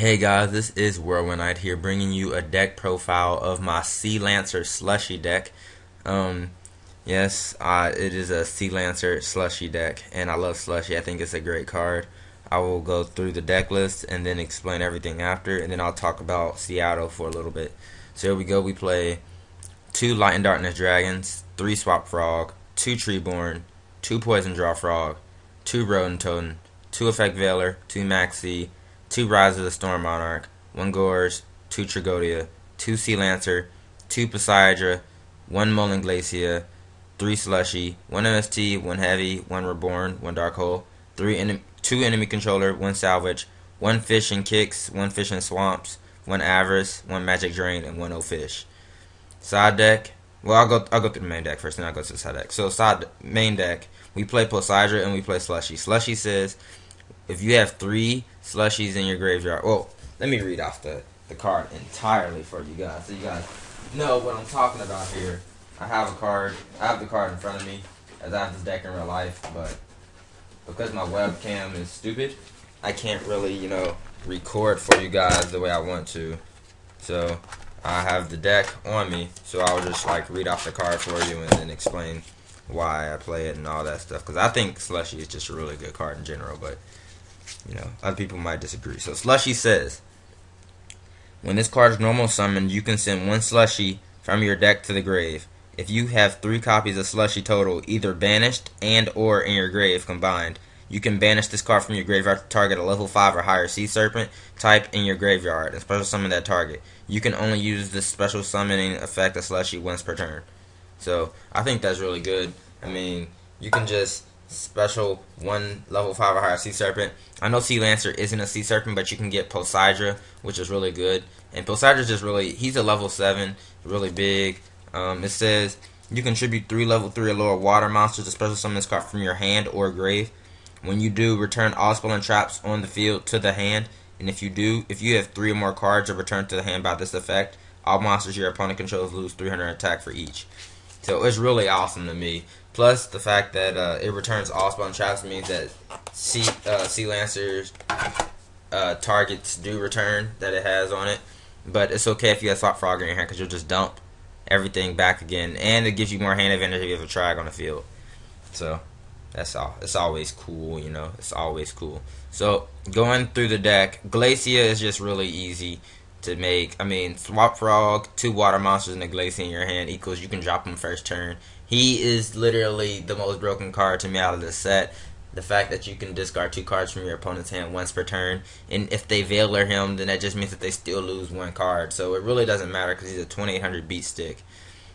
Hey guys, this is Whirlwind Knight here, bringing you a deck profile of my Sea Lancer Slushy deck. Um, it is a Sea Lancer Slushy deck, and I love Slushy. I think it's a great card. I will go through the deck list and then explain everything after, and then I'll talk about Seattle for a little bit. So here we go. We play 2 Light and Darkness Dragons, 3 Swap Frog, 2 Treeborn, 2 Poison Draw Frog, 2 Rodent Totem, 2 Effect Veiler, 2 Maxi, 2 Rise of the Storm Monarch, 1 Gorge, 2 Trigodia, 2 Sea Lancer, 2 Poseidra, 1 Molan Glacia, 3 Slushy, 1 MST, 1 Heavy, 1 Reborn, 1 Dark Hole, 2 Enemy Controller, 1 Salvage, 1 Fish and Kicks, 1 Fish and Swamps, 1 Avarice, 1 Magic Drain, and 1 O-Fish. Side deck. Well, I'll go through the main deck first, then I'll go to the side deck. So main deck, we play Poseidra and we play Slushy. Slushy says if you have 3 Slushies in your graveyard. Well, let me read off the card entirely for you guys, so you guys know what I'm talking about here. I have the card in front of me, as I have this deck in real life, but because my webcam is stupid, I can't really, record for you guys the way I want to. So I have the deck on me, so I'll just read off the card for you and then explain why I play it and all that stuff. Because I think Slushy is just a really good card in general, but other people might disagree. So Slushy says, when this card is normal summoned, you can send 1 Slushy from your deck to the grave. If you have 3 copies of Slushy total, either banished and or in your grave combined, you can banish this card from your graveyard to target a level 5 or higher Sea Serpent type in your graveyard and special summon that target. You can only use this special summoning effect of Slushy once per turn. So I think that's really good. I mean, you can just special 1 level 5 or higher Sea Serpent. I know Sea Lancer isn't a Sea Serpent, but you can get Poseidra, which is really good. And Poseidra's just he's a level 7, really big. It says you contribute 3 level 3 or lower water monsters to special summon this card from your hand or grave. When you do, return all spell and traps on the field to the hand. And if you have 3 or more cards are returned to the hand by this effect, all monsters your opponent controls lose 300 attack for each. So it's really awesome to me. Plus the fact that it returns all spell and traps means that Sea Lancer's targets do return that it has on it. But it's okay if you have Swap Frog in your hand, because you'll just dump everything back again, and it gives you more hand advantage if you have a Trag on the field. So that's all. It's always cool, It's always cool. So going through the deck, Glacia is just really easy to make. I mean, Swap Frog, 2 water monsters and a Glacia in your hand equals you can drop him first turn. He is literally the most broken card to me out of this set. The fact that you can discard 2 cards from your opponent's hand once per turn, and if they Veiler him, then that just means that they still lose 1 card. So it really doesn't matter because he's a 2800 beat stick,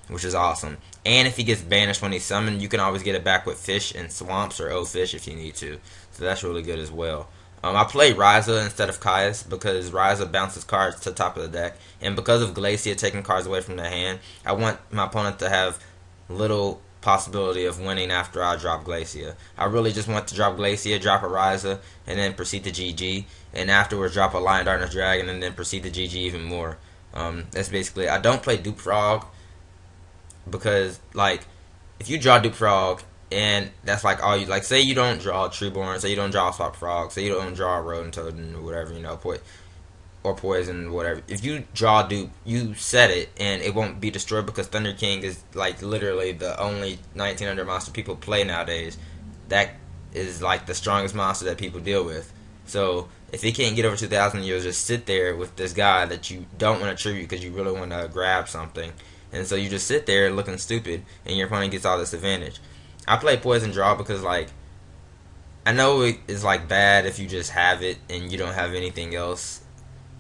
which is awesome. And if he gets banished when he's summoned, you can always get it back with Fish and Swamps or O-Fish if you need to. So that's really good as well. I play Ryza instead of Caius because Ryza bounces cards to the top of the deck, and because of Glacia taking cards away from the hand, I want my opponent to have little possibility of winning after I drop Glacia. I really just want to drop Glacia, drop a Ryza, and then proceed to GG, and afterwards drop a Lion Darkness Dragon, and then proceed to GG even more. That's basically. I don't play Dupe Frog because if you draw Dupe Frog and that's all you say you don't draw Treeborn, say you don't draw Swap Frog, say you don't draw Rodent Totem or whatever, or Poison, whatever. If you draw Dupe, you set it and it won't be destroyed because Thunder King is literally the only 1900 monster people play nowadays. That is the strongest monster that people deal with. So if he can't get over 2000, you'll just sit there with this guy that you don't want to tribute because you really want to grab something. And so you just sit there looking stupid and your opponent gets all this advantage. I play Poison Draw because I know it is bad if you just have it and you don't have anything else,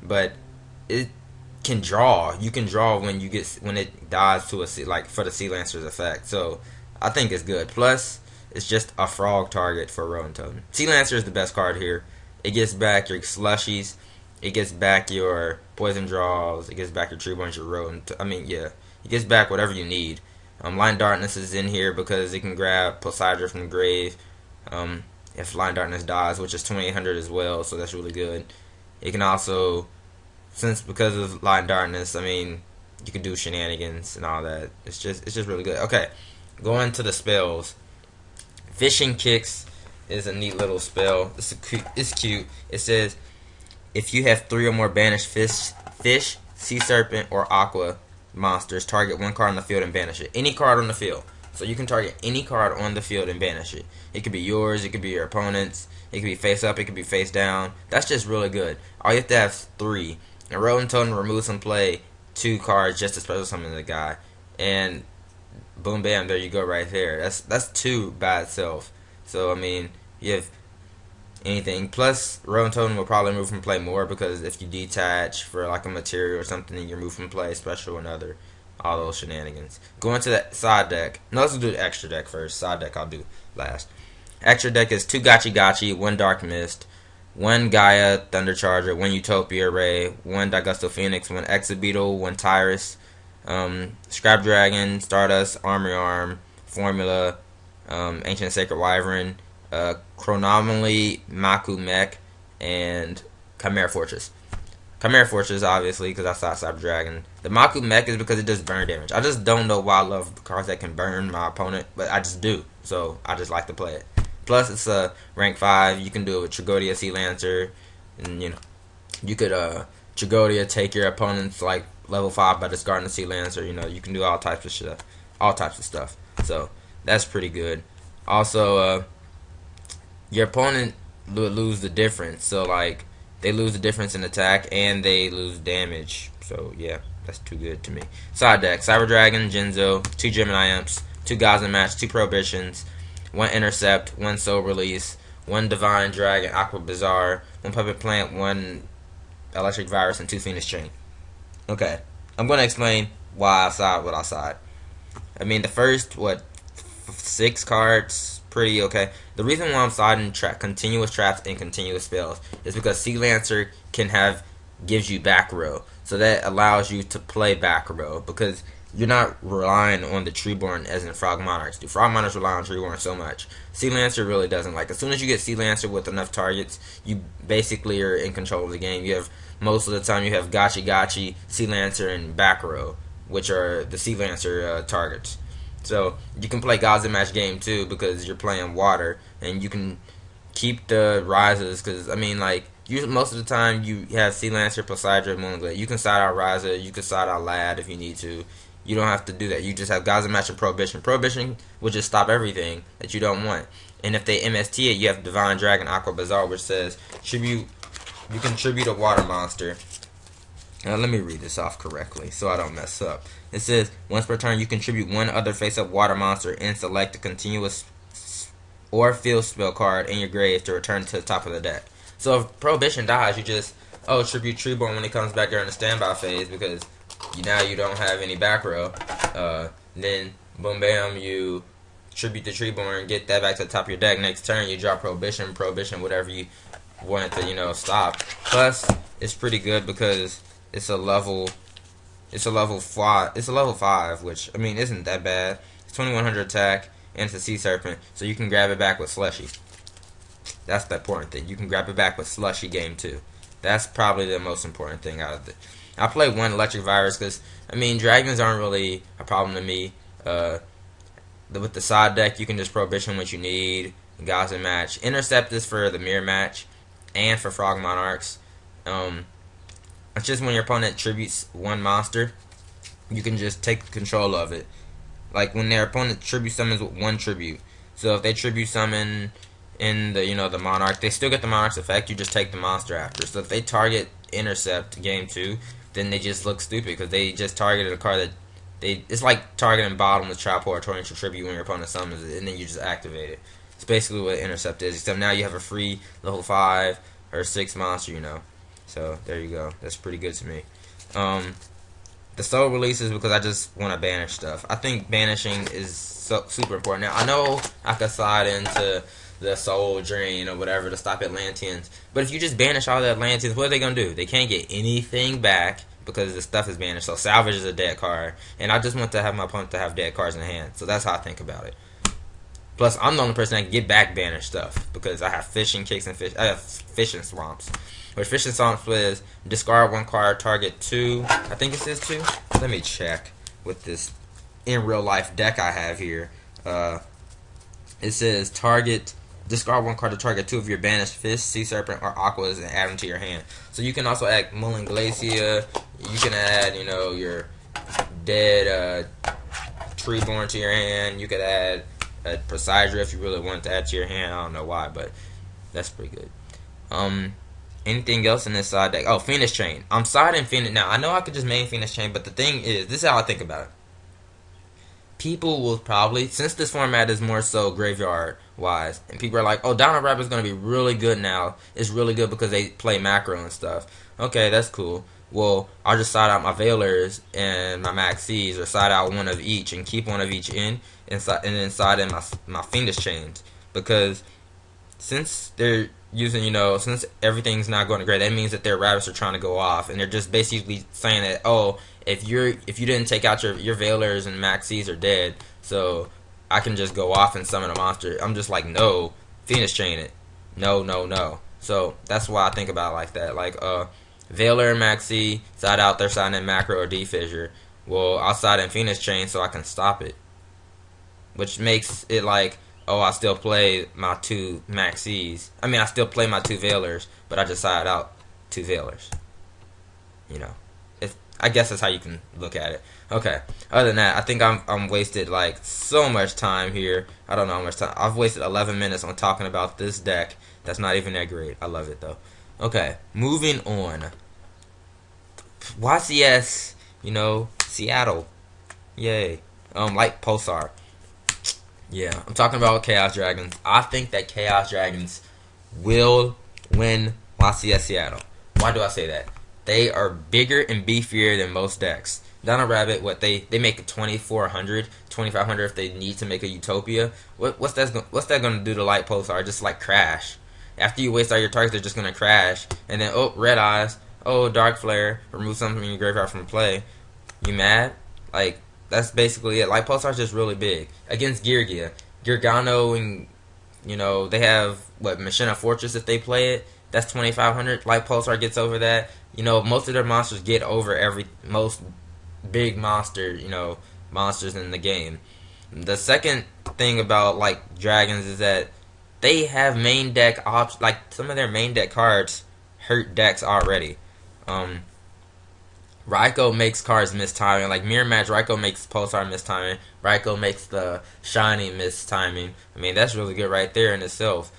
but it can draw. You can draw when it dies to for the Sea Lancer's effect. So I think it's good. Plus it's just a frog target for Rodent Totem. Sea Lancer is the best card here. It gets back your Slushies, it gets back your Poison Draws, it gets back your Treeborns, your Rodent. It gets back whatever you need. Lion Darkness is in here because it can grab Poseidra from the grave if Lion Darkness dies, which is 2800 as well, so that's really good. It can also, because of Lion Darkness, you can do shenanigans and all that. It's just really good. Okay, going to the spells. Fishing Kicks is a neat little spell. It's cute. It says if you have 3 or more banished fish, sea serpent, or aqua monsters, target 1 card on the field and banish it. Any card on the field. So you can target any card on the field and banish it. It could be yours, it could be your opponent's, it could be face up, it could be face down. That's just really good. All you have to have is 3. And Rodent Totem removes from play 2 cards just to special summon the guy. And boom bam, there you go right there. That's 2 by itself. So I mean, you have anything. Plus, Rodent Totem will probably move from play more because if you detach for like a material or something, then you move from play, special, another, all those shenanigans. Going to the side deck. No, let's do the extra deck first. Side deck I'll do last. Extra deck is 2 Gachi, 1 Dark Mist, 1 Gaia Thunder Charger, 1 Utopia Ray, 1 Daigusto Phoenix, 1 Exobeetle, 1 Tyrus, Scrap Dragon, Stardust, Armory Arm, Formula, Ancient Sacred Wyvern, Chronomaly, Maku Mech, and Chimera Fortress. Chimera Fortress, obviously, because that's Cyber Dragon. The Maku Mech is because it does burn damage. I just don't know why I love cards that can burn my opponent, but I just do. So I just like to play it. Plus, it's a rank 5. You can do it with Tragodia, Sea Lancer, and you could Tragodia take your opponent's like level 5 by discarding the Sea Lancer. You can do all types of stuff. So that's pretty good. Also, your opponent would lose the difference. So like they lose the difference in attack and they lose damage. So yeah, that's too good to me. Side deck: Cyber Dragon, Genzo, 2 Gemini Imps, 2 Gods and Match, 2 Prohibitions, 1 Intercept, 1 Soul Release, 1 Divine Dragon, Aqua Bazaar, 1 Puppet Plant, 1 Electric Virus, and 2 Phoenix Chain. Okay, I'm going to explain why I side what I side. I mean, the first, 6 cards, pretty okay. The reason why I'm siding continuous traps and continuous spells is because Sea Lancer gives you back row. So that allows you to play back row because you're not relying on the Treeborn as in Frog Monarchs do. Frog Monarchs rely on Treeborn so much. Sea Lancer really doesn't. Like, as soon as you get Sea Lancer with enough targets, you basically are in control of the game. You have, most of the time, you have Gachi, Sea Lancer, and back row, which are the Sea Lancer targets. So you can play Gods and Match game too because you're playing water, and you can keep the rises because, I mean, like, most of the time you have Sea Lancer, Poseidon, Moonglade. You can side out Riser, you can side out Lad if you need to. You don't have to do that. You just have Gods and Match and Prohibition. Prohibition will just stop everything that you don't want. And if they MST it, you have Divine Dragon, Aqua Bazaar, which says you can tribute a water monster. Now let me read this off correctly so I don't mess up. It says, once per turn you contribute 1 other face-up water monster and select a continuous or field spell card in your grave to return to the top of the deck. So if Prohibition dies, you just tribute Treeborn when he comes back during the standby phase because now you don't have any back row. Then boom bam, you tribute the Treeborn, get that back to the top of your deck. Next turn you draw Prohibition, whatever you want it to stop. Plus it's pretty good because it's a level 5, which I mean isn't that bad. It's 2100 attack and it's a Sea Serpent, so you can grab it back with Slushy. That's the important thing. You can grab it back with Slushy game too. That's probably the most important thing out of it. I play 1 Electric Virus because, I mean, dragons aren't really a problem to me. With the side deck, you can just Prohibition what you need. Gods and Match. Intercept is for the mirror match and for Frog Monarchs. It's just when your opponent tributes 1 monster, you can just take control of it. Like when their opponent tribute summons with 1 tribute. So if they tribute summon in the Monarch, they still get the Monarch's effect. You just take the monster after. So if they target Intercept game 2, then they just look stupid because they just targeted a card that it's like targeting bottom with Trap or Torrential Tribute when your opponent summons it, and then you just activate it. It's basically what Intercept is, except now you have a free level 5 or 6 monster, So there you go. That's pretty good to me. The soul releases because I just want to banish stuff. I think banishing is super important. Now I know I could slide into the soul drain or whatever to stop Atlanteans, but if you just banish all the Atlanteans, what are they gonna do? They can't get anything back because the stuff is banished. So salvage is a dead card, and I just want to have my opponent to have dead cards in hand. So that's how I think about it. Plus, I'm the only person that can get back banished stuff because I have fishing kicks and I have fishing swamps. Which fishing swamps is discard 1 card, target 2. I think it says 2. Let me check with this in real life deck I have here. It says target Discard one card to target 2 of your banished fish, sea serpent, or aquas and add them to your hand. So you can also add Mullen Glacia. You can add, your dead Treeborn to your hand. You could add a Poseidra if you really want to add to your hand. I don't know why, but that's pretty good. Anything else in this side deck? Oh, Phoenix Chain. I'm siding Phoenix. Now, I know I could just main Phoenix Chain, but the thing is, this is how I think about it. People will probably, since this format is more so graveyard wise, and people are like, oh, Dino Rabbit is going to be really good now. It's really good because they play macro and stuff. Okay, that's cool. Well, I'll just side out my Veilers and my Maxis, or side out one of each and keep one of each and then side in my Phoenix Chains. Because since they're using, since everything's not going to great, that means that their rabbits are trying to go off, and they're just basically saying that, oh, if you didn't take out your Veilers and Maxis are dead, so I can just go off and summon a monster. I'm just like, no, Phoenix Chain it. No. So that's why I think about it like that. Like, Veiler and Maxi side out, they're siding in Macro or D-Fissure. Well, I'll side in Phoenix Chain so I can stop it. Which makes it like, oh, I still play my 2 Maxis. I mean, I still play my 2 Veilers, but I just side out 2 Veilers. I guess that's how you can look at it. Okay. Other than that, I think I'm wasted like so much time here. I don't know how much time. I've wasted 11 minutes on talking about this deck. That's not even that great. I love it though. Okay, moving on. YCS, Seattle. Yay. Like Pulsar. Yeah, I'm talking about Chaos Dragons. I think that Chaos Dragons will win YCS Seattle. Why do I say that? They are bigger and beefier than most decks. Dino Rabbit, they make a 2400, 2500 if they need to make a Utopia. What's that going to do to Light Pulsar? Just like crash. After you waste all your targets, they're just going to crash. And then, oh, Red Eyes. Oh, Dark Flare. Remove something from your graveyard from play. You mad? Like, that's basically it. Light Pulsar is just really big. Against Geargia. Geargano and, they have, Machina Fortress if they play it. That's 2500. Light Pulsar gets over that. Most of their monsters get over most big monsters in the game. The second thing about, like, Dragons is that they have main deck options. Like, some of their main deck cards hurt decks already. Raikou makes cards miss timing. Like, Mirror Match, Raikou makes Pulsar miss timing. Raikou makes the Shiny miss timing. I mean, that's really good right there in itself.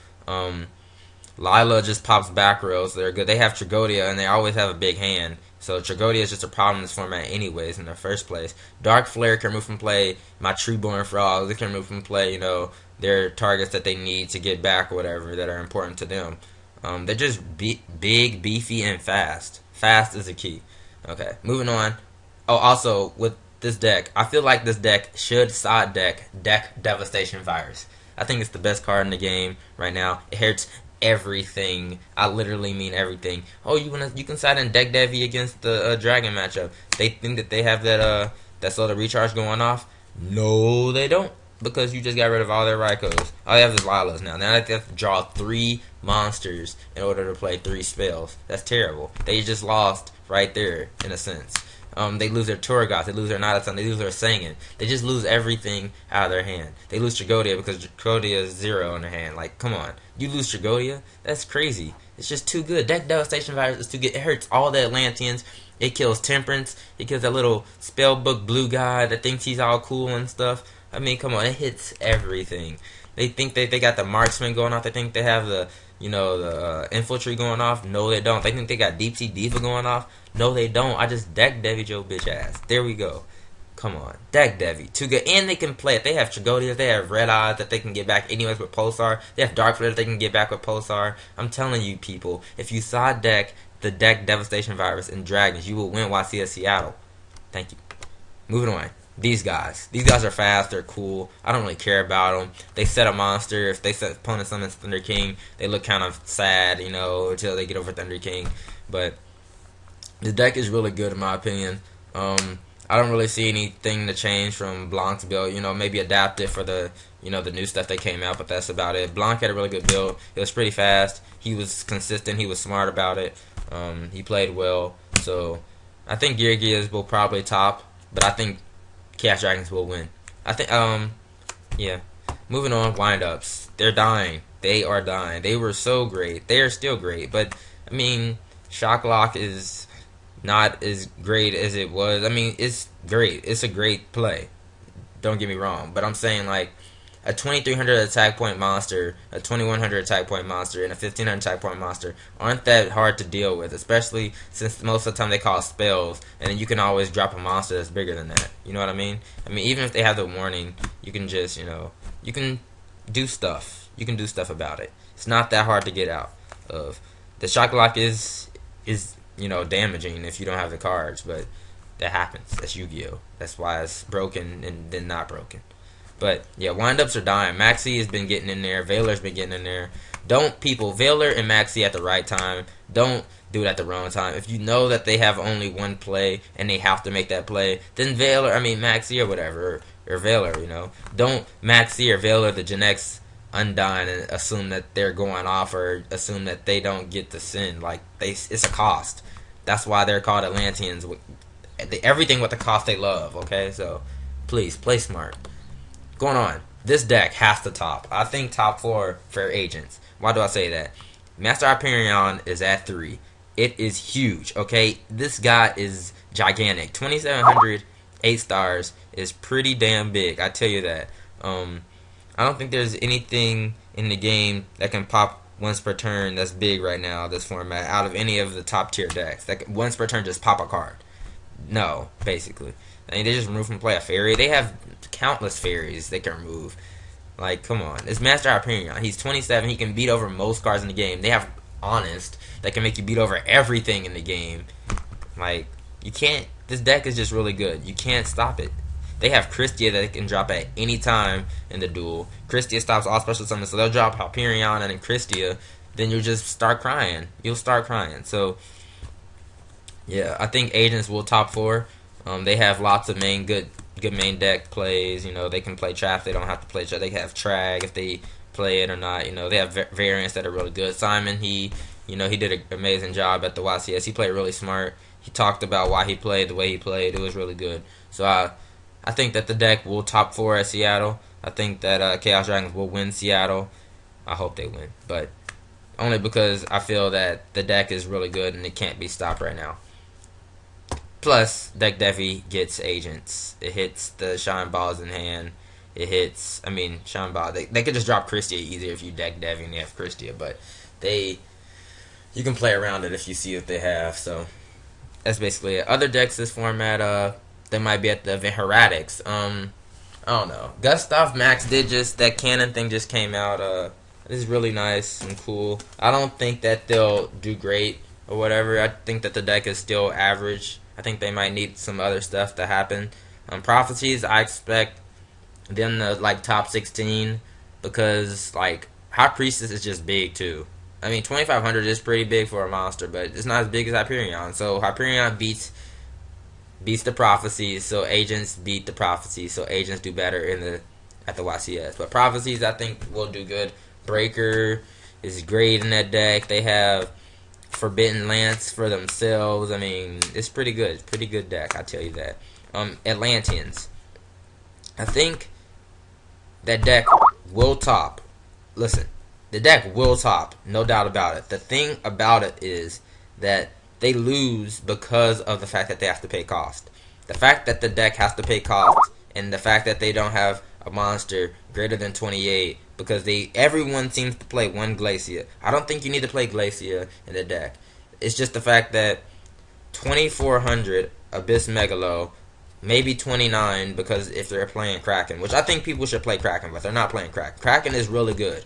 Lila just pops back rows. They're good. They have Tragodia, and they always have a big hand. So Tragodia is just a problem in this format anyways in the first place. Dark Flare can remove from play my Treeborn Frogs. They can remove from play, their targets that they need to get back or whatever that are important to them. They're just big, beefy, and fast. Fast is the key. Okay, moving on. Oh, also, with this deck, I feel like this deck should side deck Devastation Virus. I think it's the best card in the game right now. It hurts everything. I literally mean everything. Oh, you can side in Deck Devi against the Dragon matchup. They think that they have that sort of recharge going off. No, they don't, because you just got rid of all their Raikous. All they have is Lilas now. Now they have to draw 3 monsters in order to play 3 spells. That's terrible. They just lost right there in a sense. They lose their Torgoth, they lose their Nidatan, they lose their Sangin. They just lose everything out of their hand. They lose Tragodia because Tragodia is 0 in their hand. Like, come on. You lose Tragodia? That's crazy. It's just too good. Deck Devastation Virus is too good. It hurts all the Atlanteans. It kills Temperance. It kills that little spellbook blue guy that thinks he's all cool and stuff. I mean, come on. It hits everything. They think they got the Marksman going off. They think they have the Infiltrate going off. No, they don't. They think they got Deep Sea Diva going off. No, they don't. I just Deck Devied your bitch ass. There we go. Come on. Deck Devi. Too good. And they can play it. They have Tragodia. They have Red Eyes that they can get back anyways with Pulsar. They have Dark Flare that they can get back with Pulsar. I'm telling you, people, if you side deck the deck Devastation Virus and Dragons, you will win YCS Seattle. Thank you. Moving on. These guys. These guys are fast. They're cool. I don't really care about them. They set a monster. If they set opponent summons Thunder King, they look kind of sad, until they get over Thunder King. But the deck is really good in my opinion. I don't really see anything to change from Blanc's build. Maybe adapt it for the the new stuff that came out, but that's about it. Blanc had a really good build. It was pretty fast. He was consistent. He was smart about it. He played well. So I think Gear Gears will probably top, but I think Chaos Dragons will win. I think yeah. Moving on, windups. They're dying. they are dying. They were so great. They are still great, but I mean, Shock Lock is not as great as it was. I mean, it's great. It's a great play. Don't get me wrong, but I'm saying like a 2300 attack point monster, a 2100 attack point monster, and a 1500 attack point monster aren't that hard to deal with, especially since most of the time they call spells, and then you can always drop a monster that's bigger than that. You know what I mean? I mean, even if they have the warning, you can just, you can do stuff. You can do stuff about it. It's not that hard to get out of. The Shock Lock is damaging if you don't have the cards, but that happens. That's Yu-Gi-Oh! That's why it's broken and then not broken. But yeah, windups are dying. Maxi has been getting in there. Veiler's been getting in there. Don't people Veiler and Maxi at the right time. Don't do it at the wrong time. If you know that they have only one play and they have to make that play, then Maxi or whatever, or Veiler, don't Maxi or Veiler the Gen X Undyne and assume that they're going off or assume that they don't get the sin. Like it's a cost. That's why they're called Atlanteans. Everything with the cost they love. Okay, so please play smart. Going on, this deck has to top. I think top 4 for agents. Why do I say that? Master Hyperion is at 3. It is huge, okay? This guy is gigantic. 2,700 8 stars is pretty damn big, I tell you that. I don't think there's anything in the game that can pop once per turn that's big right now, this format, out of any of the top tier decks. That once per turn just pop a card. No, basically. I mean, they just remove from play a fairy. They have countless fairies they can remove. Like, come on. It's Master Hyperion. He's 27. He can beat over most cards in the game. They have Honest that can make you beat over everything in the game. Like, you can't. This deck is just really good. You can't stop it. They have Christia that can drop at any time in the duel. Christia stops all special summons, so they'll drop Hyperion and then Christia. Then you'll just start crying. You'll start crying. So, yeah, I think agents will top 4. They have lots of good main deck plays. They can play trap. They don't have to play trap. They have Trag if they play it or not. They have variants that are really good. Simon, he did an amazing job at the YCS. He played really smart. He talked about why he played the way he played. It was really good. So I think that the deck will top 4 at Seattle. I think that Chaos Dragons will win Seattle. I hope they win, but only because I feel that the deck is really good and it can't be stopped right now. Plus, Deck Devi gets agents. It hits the Shine Balls in hand. It hits, Shine Ball. They could just drop Christia easier if you deck Devi and they have Christia, but you can play around it if you see what they have. So that's basically it. Other decks this format, they might be at the event. Heretics. I don't know. Gustav Max that cannon thing just came out. It is really nice and cool. I don't think that they'll do great or whatever. I think that the deck is still average. I think they might need some other stuff to happen. Prophecies, I expect them to top 16 because High Priestess is just big too. 2,500 is pretty big for a monster, but it's not as big as Hyperion. So Hyperion beats the Prophecies, so agents beat the Prophecies, so agents do better at the YCS. But Prophecies, I think, will do good. Breaker is great in that deck. They have Forbidden Lance for themselves. It's pretty good. It's a pretty good deck, I tell you that. Atlanteans. I think that deck will top. Listen, the deck will top, no doubt about it. The thing about it is that they lose because of the fact that they have to pay cost. The fact that the deck has to pay cost and the fact that they don't have a monster greater than 28 because everyone seems to play one Glacia. I don't think you need to play Glacia in the deck. It's just the fact that 2,400 Abyss Megalo, maybe 29 because if they're playing Kraken, which I think people should play Kraken, but they're not playing Kraken. Kraken is really good.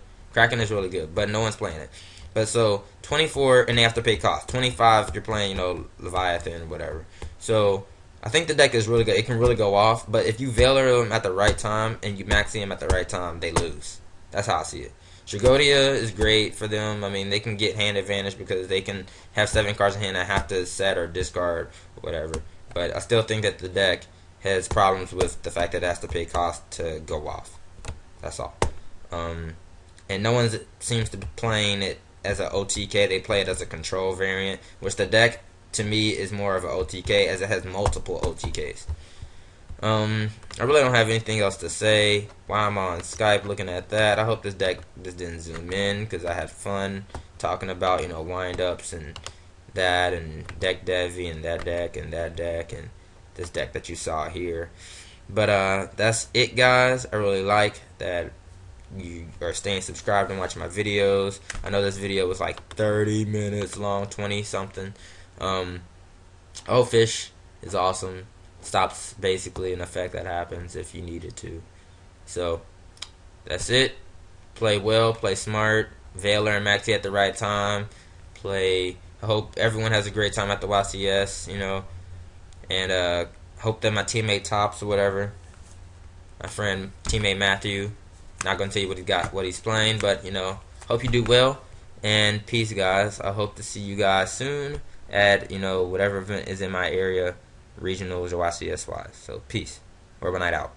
But no one's playing it. But so 24 and they have to pay cost. 25 if you're playing, Leviathan or whatever. So I think the deck is really good. It can really go off, but if you Veiler them at the right time and you Maxi them at the right time, they lose. That's how I see it. Trigodia is great for them. They can get hand advantage because they can have 7 cards in hand and have to set or discard or whatever. But I still think that the deck has problems with the fact that it has to pay cost to go off. That's all. And no one seems to be playing it as an OTK. They play it as a control variant, which the deck, to me, is more of an OTK as it has multiple OTKs. I really don't have anything else to say. While I'm on Skype looking at that, I hope this deck just didn't zoom in because I had fun talking about, wind ups and that and deck devy and that deck and that deck and this deck that you saw here. But that's it, guys. I really like that you are staying subscribed and watching my videos. I know this video was like 30 minutes long, 20 something. Oh, fish is awesome. Stops basically an effect that happens if you needed to. So that's it. Play well, play smart. Veiler and Maxi at the right time. I hope everyone has a great time at the YCS, and hope that my teammate tops or whatever. My friend, teammate Matthew. Not gonna tell you what he's playing, but hope you do well. And peace, guys. I hope to see you guys soon at whatever event is in my area, regionals or YCS wise. So peace. Urban Night out.